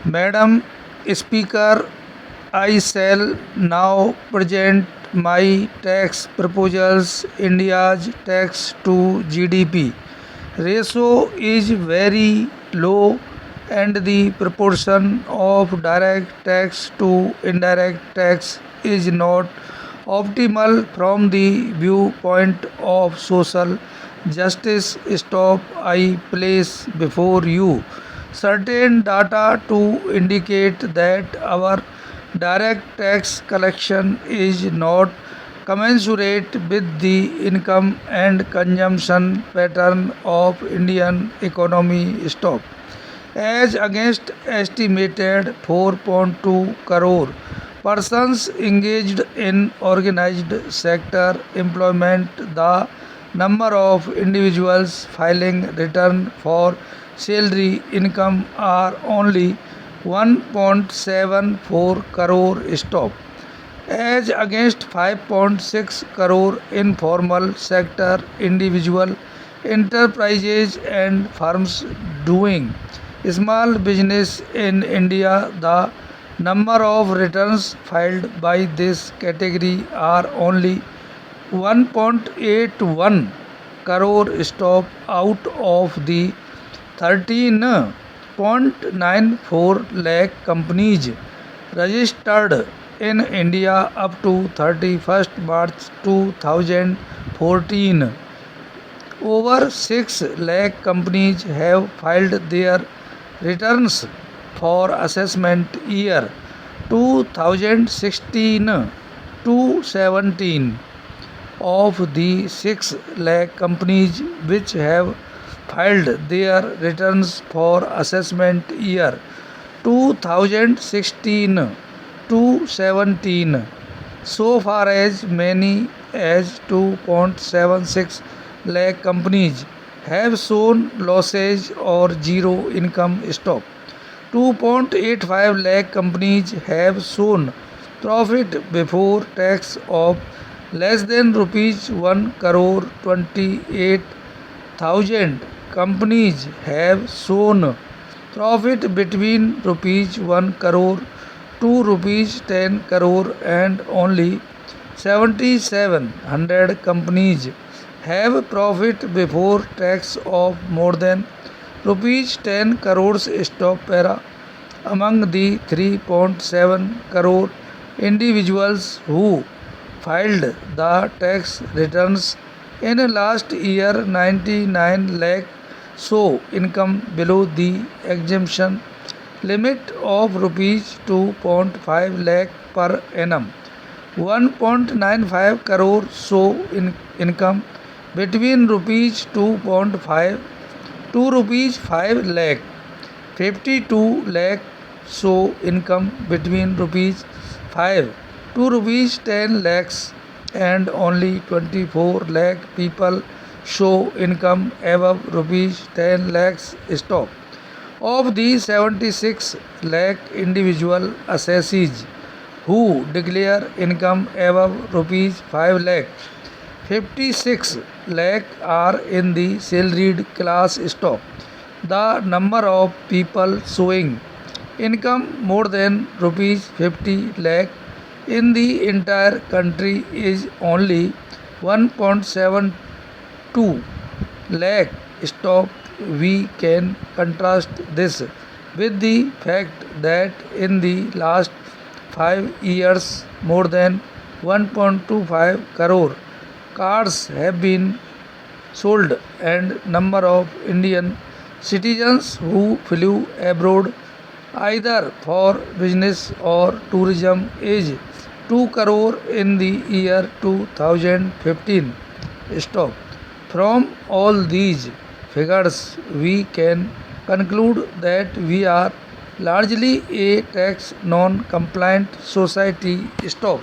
Madam Speaker, I shall now present my tax proposals. India's tax to GDP ratio is very low and the proportion of direct tax to indirect tax is not optimal from the viewpoint of social justice. Stop, I place before you certain data to indicate that our direct tax collection is not commensurate with the income and consumption pattern of Indian economy. Stop, as against estimated 4.2 crore persons engaged in organized sector employment, the number of individuals filing return for salary income are only 1.74 crore. Stop, as against 5.6 crore informal sector individual enterprises and firms doing small business in India. The number of returns filed by this category are only 1.81 crore. Stop, out of the 13.94 lakh companies registered in India up to 31st March 2014. Over 6 lakh companies have filed their returns for assessment year 2016 to 17. Of the 6 lakh companies which have filed their returns for assessment year 2016 to 17, so far as many as 2.76 lakh companies have shown losses or zero income. Stop, 2.85 lakh companies have shown profit before tax of less than rupees 1 crore. 28,000 companies have shown profit between rupees 1 crore to rupees 10 crore, and only 7,700 companies have profit before tax of more than rupees 10 crores. Stop, para. Among the 3.7 crore individuals who filed the tax returns in last year, 99 lakh show income below the exemption limit of rupees 2.5 lakh per annum. 1.95 crore show income between rupees 2.5 to rupees 5 lakh. 52 lakh show income between rupees 5 to rupees 10 lakhs, and only 24 lakh people show income above rupees 10 lakhs. Stop, of the 76 lakh individual assessees who declare income above rupees 5 lakh, 56 lakh are in the salaried class. Stop, the number of people showing income more than rupees 50 lakh in the entire country is only 1.72 lakh. Stop, we can contrast this with the fact that in the last 5 years more than 1.25 crore cars have been sold, and number of Indian citizens who flew abroad either for business or tourism is 2 crore in the year 2015. Stop, from all these figures we can conclude that we are largely a tax non-compliant society. Stop.